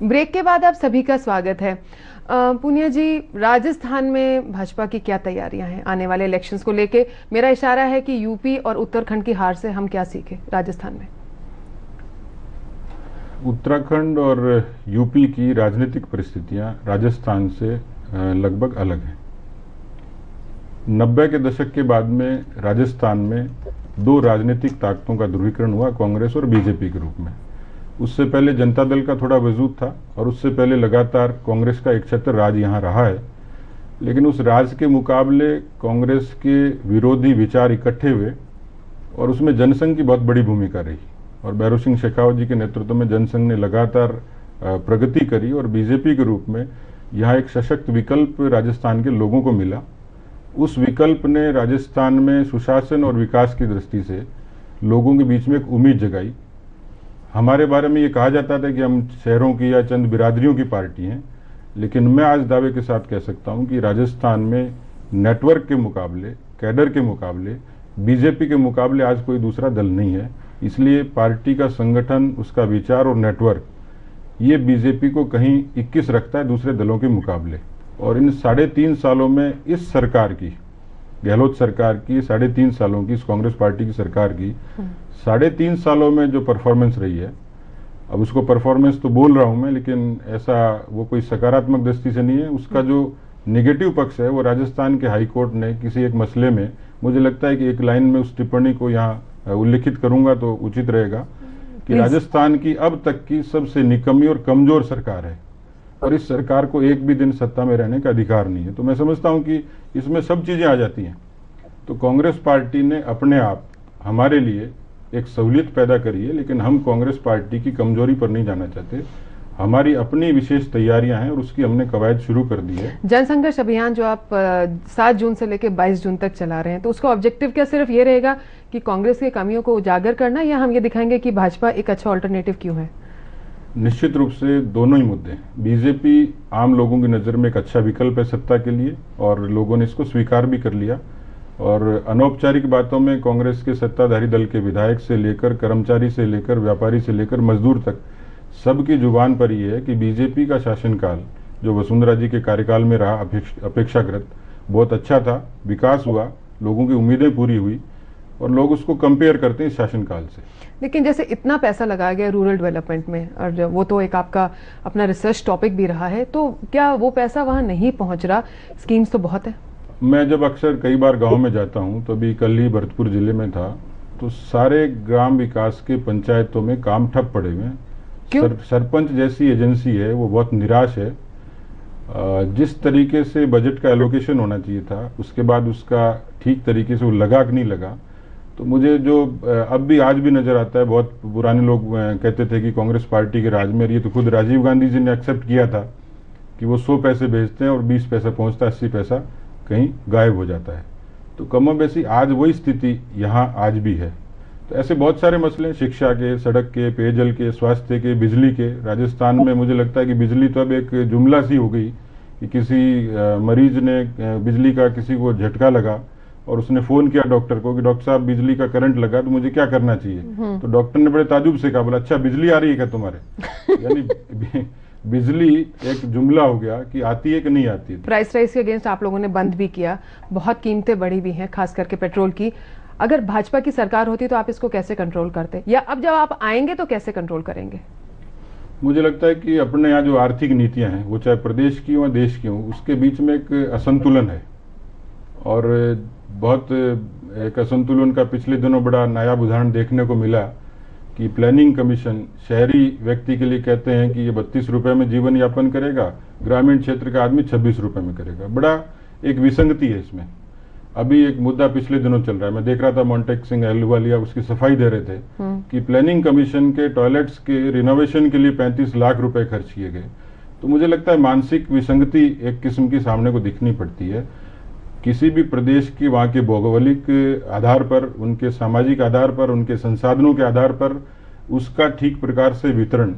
Break के बाद आप सभी का स्वागत है। पूनिया जी, राजस्थान में भाजपा की क्या तैयारियां हैं आने वाले इलेक्शंस को लेके? मेरा इशारा है कि यूपी और उत्तराखंड की हार से हम क्या सीखें राजस्थान में। उत्तराखंड और यूपी की राजनीतिक परिस्थितियां राजस्थान से लगभग अलग हैं। 90 के दशक के बाद में राजस्थान में दो राजनीतिक ताकतों का ध्रुवीकरण हुआ, कांग्रेस और बीजेपी के रूप में। उससे पहले जनता दल का थोड़ा वजूद था और उससे पहले लगातार कांग्रेस का एक छत्र राज यहाँ रहा है। लेकिन उस राज के मुकाबले कांग्रेस के विरोधी विचार इकट्ठे हुए और उसमें जनसंघ की बहुत बड़ी भूमिका रही और भैरों सिंह शेखावत जी के नेतृत्व में जनसंघ ने लगातार प्रगति करी और बीजेपी के रूप में यहाँ एक सशक्त विकल्प राजस्थान के लोगों को मिला। उस विकल्प ने राजस्थान में सुशासन और विकास की दृष्टि से लोगों के बीच में एक उम्मीद जगाई। हमारे बारे में ये कहा जाता था कि हम शहरों की या चंद बिरादरियों की पार्टी हैं, लेकिन मैं आज दावे के साथ कह सकता हूं कि राजस्थान में नेटवर्क के मुकाबले, कैडर के मुकाबले, बीजेपी के मुकाबले आज कोई दूसरा दल नहीं है। इसलिए पार्टी का संगठन, उसका विचार और नेटवर्क, ये बीजेपी को कहीं 21 रखता है दूसरे दलों के मुकाबले। और इन 3.5 सालों में इस सरकार की, गहलोत सरकार की 3.5 सालों की, इस कांग्रेस पार्टी की सरकार की 3.5 सालों में जो परफॉर्मेंस रही है, अब उसको परफॉर्मेंस तो बोल रहा हूं मैं, लेकिन ऐसा वो कोई सकारात्मक दृष्टि से नहीं है। उसका जो नेगेटिव पक्ष है वो राजस्थान के हाई कोर्ट ने किसी एक मसले में, मुझे लगता है कि एक लाइन में उस टिप्पणी को यहाँ उल्लिखित करूंगा तो उचित रहेगा कि राजस्थान की अब तक की सबसे निकम्मी और कमजोर सरकार है और इस सरकार को एक भी दिन सत्ता में रहने का अधिकार नहीं है। तो मैं समझता हूं कि इसमें सब चीजें आ जाती हैं। तो कांग्रेस पार्टी ने अपने आप हमारे लिए एक सहूलियत पैदा करी है, लेकिन हम कांग्रेस पार्टी की कमजोरी पर नहीं जाना चाहते। हमारी अपनी विशेष तैयारियां हैं और उसकी हमने कवायद शुरू कर दी है। जनसंघर्ष अभियान जो आप 7 जून से लेकर 22 जून तक चला रहे हैं, तो उसका ऑब्जेक्टिव क्या सिर्फ ये रहेगा कि कांग्रेस की कमियों को उजागर करना, या हम ये दिखाएंगे कि भाजपा एक अच्छा ऑल्टरनेटिव क्यों है? निश्चित रूप से दोनों ही मुद्दे हैं। बीजेपी आम लोगों की नजर में एक अच्छा विकल्प है सत्ता के लिए और लोगों ने इसको स्वीकार भी कर लिया। और अनौपचारिक बातों में कांग्रेस के सत्ताधारी दल के विधायक से लेकर, कर्मचारी से लेकर, व्यापारी से लेकर मजदूर तक सबकी जुबान पर यह है कि बीजेपी का शासनकाल जो वसुंधरा जी के कार्यकाल में रहा अपेक्षाकृत बहुत अच्छा था, विकास हुआ, लोगों की उम्मीदें पूरी हुई और लोग उसको कंपेयर करते हैं इस शासनकाल से। लेकिन जैसे इतना पैसा लगाया गया रूरल डेवलपमेंट में, और वो तो एक आपका अपना रिसर्च टॉपिक भी रहा है, तो क्या वो पैसा वहां नहीं पहुंच रहा? स्कीम्स तो बहुत है। मैं जब अक्सर कई बार गांव में जाता हूं, तो अभी कल ही भरतपुर जिले में था, तो सारे ग्राम विकास के पंचायतों में काम ठप पड़े हुए हैं। सरपंच जैसी एजेंसी है वो बहुत निराश है। जिस तरीके से बजट का एलोकेशन होना चाहिए था, उसके बाद उसका ठीक तरीके से वो लगा कि नहीं लगा। तो मुझे जो अब भी आज भी नजर आता है, बहुत पुराने लोग कहते थे कि कांग्रेस पार्टी के राज में, ये तो खुद राजीव गांधी जी ने एक्सेप्ट किया था कि वो 100 पैसे भेजते हैं और 20 पैसा पहुंचता है, 80 पैसा कहीं गायब हो जाता है। तो कमोबेशी आज वही स्थिति यहाँ आज भी है। तो ऐसे बहुत सारे मसले, शिक्षा के, सड़क के, पेयजल के, स्वास्थ्य के, बिजली के। राजस्थान में मुझे लगता है कि बिजली तो अब एक जुमला सी हो गई कि किसी मरीज ने बिजली का किसी को झटका लगा और उसने फोन किया डॉक्टर को कि डॉक्टर साहब बिजली का करंट लगा तो मुझे क्या करना चाहिए। तो डॉक्टर ने बड़े ताजुब से कहा, बोला अच्छा बिजली आ रही है क्या तुम्हारे? यानी बिजली एक जुमला हो गया कि आती है कि नहीं आती है। प्राइस राइज के अगेंस्ट आप लोगों ने बंद भी किया, बहुत कीमतें बढ़ी भी हैं, खास करके पेट्रोल की। अगर भाजपा की सरकार होती तो आप इसको कैसे कंट्रोल करते, या अब जब आप आएंगे तो कैसे कंट्रोल करेंगे? मुझे लगता है कि अपने यहाँ जो आर्थिक नीतियां हैं, वो चाहे प्रदेश की हो देश की हो, उसके बीच में एक असंतुलन है और बहुत एक असंतुलन का पिछले दिनों बड़ा नायाब उदाहरण देखने को मिला कि प्लानिंग कमीशन शहरी व्यक्ति के लिए कहते हैं कि ये 32 रुपए में जीवन यापन करेगा, ग्रामीण क्षेत्र का आदमी 26 रुपए में करेगा। बड़ा एक विसंगति है इसमें। अभी एक मुद्दा पिछले दिनों चल रहा है, मैं देख रहा था मोन्टेक सिंह अहलूवालिया उसकी सफाई दे रहे थे कि प्लानिंग कमीशन के टॉयलेट्स के रिनोवेशन के लिए 35 लाख रुपए खर्च किए गए। तो मुझे लगता है मानसिक विसंगति एक किस्म की सामने को दिखनी पड़ती है। किसी भी प्रदेश की वहाँ के भौगोलिक आधार पर, उनके सामाजिक आधार पर, उनके संसाधनों के आधार पर उसका ठीक प्रकार से वितरण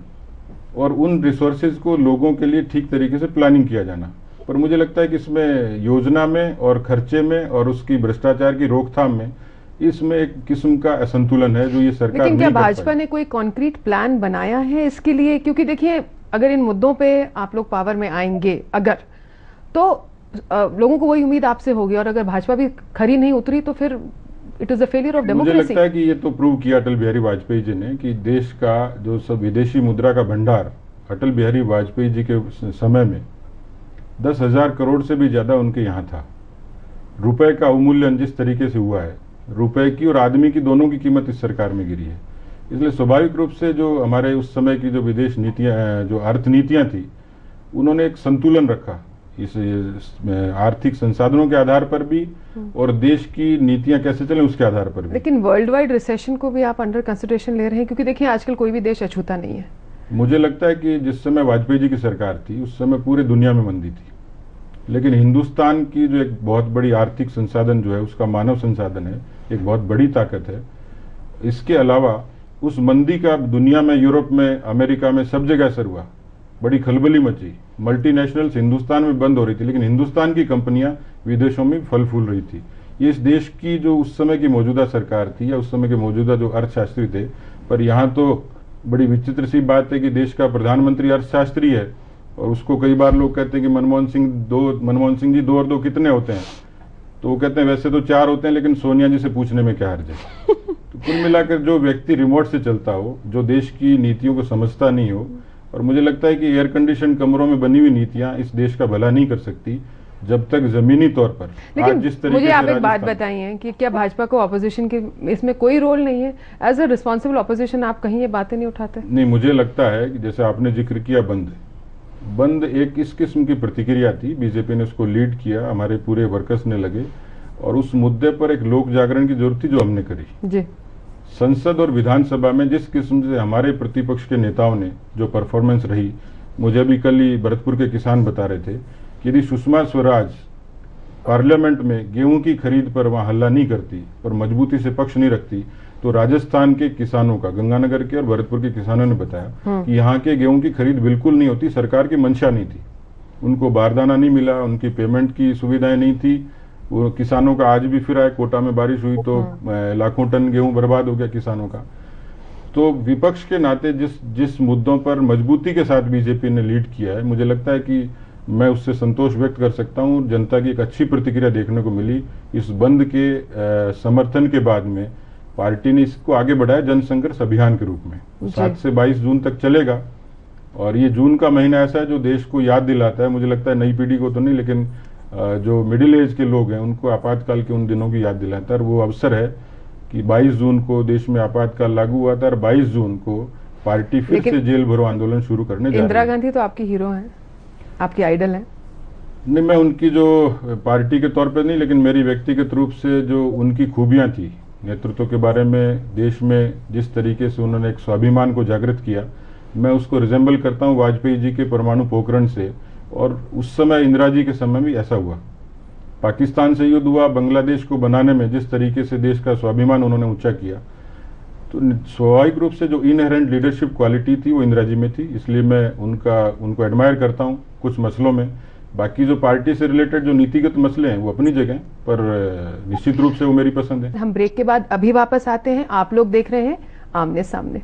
और उन रिसोर्सेज को लोगों के लिए ठीक तरीके से प्लानिंग किया जाना। पर मुझे लगता है कि इसमें योजना में और खर्चे में और उसकी भ्रष्टाचार की रोकथाम में इसमें एक किस्म का असंतुलन है जो ये सरकार। लेकिन क्या भाजपा ने कोई कॉन्क्रीट प्लान बनाया है इसके लिए? क्योंकि देखिए अगर इन मुद्दों पे आप लोग पावर में आएंगे अगर, तो लोगों को वही उम्मीद आपसे होगी, और अगर भाजपा भी खरी नहीं उतरी तो फिर it is a failure of democracy. मुझे लगता है कि ये तो प्रूव किया अटल बिहारी वाजपेयी जी ने कि देश का जो सब विदेशी मुद्रा का भंडार अटल बिहारी वाजपेयी जी के समय में 10,000 करोड़ से भी ज्यादा उनके यहाँ था। रुपए का अवमूल्यन जिस तरीके से हुआ है, रुपए की और आदमी की दोनों की कीमत इस सरकार में गिरी है। इसलिए स्वाभाविक रूप से जो हमारे उस समय की जो विदेश नीतियां, जो अर्थनीतियां थी, उन्होंने एक संतुलन रखा इस आर्थिक संसाधनों के आधार पर भी और देश की नीतियां कैसे चलें उसके आधार पर भी। लेकिन वर्ल्ड वाइड रिसेशन को भी आप अंडर कंसिडरेशन ले रहे हैं, क्योंकि देखिए आजकल कोई भी देश अछूता नहीं है। मुझे लगता है कि जिस समय वाजपेयी जी की सरकार थी उस समय पूरी दुनिया में मंदी थी, लेकिन हिंदुस्तान की जो एक बहुत बड़ी आर्थिक संसाधन जो है उसका मानव संसाधन है, एक बहुत बड़ी ताकत है। इसके अलावा उस मंदी का दुनिया में, यूरोप में, अमेरिका में सब जगह असर हुआ, बड़ी खलबली मची। मल्टीनेशनल्स हिंदुस्तान में बंद हो रही थी, लेकिन हिंदुस्तान की कंपनियां विदेशों में फल फूल रही थी। ये इस देश की जो उस समय की मौजूदा सरकार थी या उस समय के मौजूदा जो अर्थशास्त्री थे, पर यहाँ तो बड़ी विचित्र सी बात है कि देश का प्रधानमंत्री अर्थशास्त्री है और उसको कई बार लोग कहते हैं कि मनमोहन सिंह जी 2 और 2 कितने होते हैं, तो वो कहते हैं वैसे तो 4 होते हैं, लेकिन सोनिया जी से पूछने में क्या हर्ज है। तो कुल मिलाकर जो व्यक्ति रिमोट से चलता हो, जो देश की नीतियों को समझता नहीं हो, और मुझे लगता है कि एयर कंडीशन कमरों में बनी हुई नीतियां इस देश का भला नहीं कर सकती जब तक जमीनी तौर पर। लेकिन जिस तरीके मुझे आप एक बात बताइए कि क्या भाजपा को ऑपोजिशन के इसमें कोई रोल नहीं है? एज अ रिस्पॉन्सिबल ऑपोजिशन आप कहीं ये बातें नहीं उठाते? नहीं, मुझे लगता है कि जैसे आपने जिक्र किया बंद एक इस किस्म की प्रतिक्रिया थी, बीजेपी ने उसको लीड किया, हमारे पूरे वर्कर्स ने लगे, और उस मुद्दे पर एक लोक जागरण की जरूरत थी जो हमने करी जी। संसद और विधानसभा में जिस किस्म से हमारे प्रतिपक्ष के नेताओं ने जो परफॉर्मेंस रही, मुझे अभी कल ही भरतपुर के किसान बता रहे थे कि यदि सुषमा स्वराज पार्लियामेंट में गेहूं की खरीद पर वहां हल्ला नहीं करती और मजबूती से पक्ष नहीं रखती, तो राजस्थान के किसानों का, गंगानगर के और भरतपुर के किसानों ने बताया कि यहाँ के गेहूं की खरीद बिल्कुल नहीं होती, सरकार की मंशा नहीं थी, उनको बारदाना नहीं मिला, उनकी पेमेंट की सुविधाएं नहीं थी। वो किसानों का आज भी फिर आए, कोटा में बारिश हुई तो लाखों टन गेहूं बर्बाद हो गया किसानों का। तो विपक्ष के नाते जिस मुद्दों पर मजबूती के साथ बीजेपी ने लीड किया है, मुझे लगता है कि मैं उससे संतोष व्यक्त कर सकता हूं। जनता की एक अच्छी प्रतिक्रिया देखने को मिली इस बंद के समर्थन के बाद में। पार्टी ने इसको आगे बढ़ाया जनसंघर्ष अभियान के रूप में, 7 से 22 जून तक चलेगा, और ये जून का महीना ऐसा है जो देश को याद दिलाता है, मुझे लगता है नई पीढ़ी को तो नहीं, लेकिन जो मिडिल एज के लोग हैं उनको आपातकाल के उन दिनों की याद दिलाता है। और वो अवसर है कि 22 जून को देश में आपातकाल लागू हुआ था और 22 जून को पार्टी फिर से जेल भरो आंदोलन शुरू करने जा रही है। इंदिरा गांधी तो आपकी हीरो हैं, आपकी आइडल हैं? नहीं, मैं उनकी जो पार्टी के तौर पर नहीं, लेकिन मेरी व्यक्तिगत रूप से जो उनकी खूबियां थी नेतृत्व के बारे में, देश में जिस तरीके से उन्होंने एक स्वाभिमान को जागृत किया, मैं उसको रिजेंबल करता हूं वाजपेयी जी के परमाणु पोखरण से। और उस समय इंदिरा जी के समय भी ऐसा हुआ, पाकिस्तान से युद्ध हुआ, बांग्लादेश को बनाने में जिस तरीके से देश का स्वाभिमान उन्होंने ऊंचा किया, तो स्वाभाविक रूप से जो इनहेरेंट लीडरशिप क्वालिटी थी वो इंदिरा जी में थी। इसलिए मैं उनको एडमायर करता हूं कुछ मसलों में। बाकी जो पार्टी से रिलेटेड जो नीतिगत मसले हैं वो अपनी जगह, पर निश्चित रूप से वो मेरी पसंद है। हम ब्रेक के बाद अभी वापस आते हैं। आप लोग देख रहे हैं आमने सामने।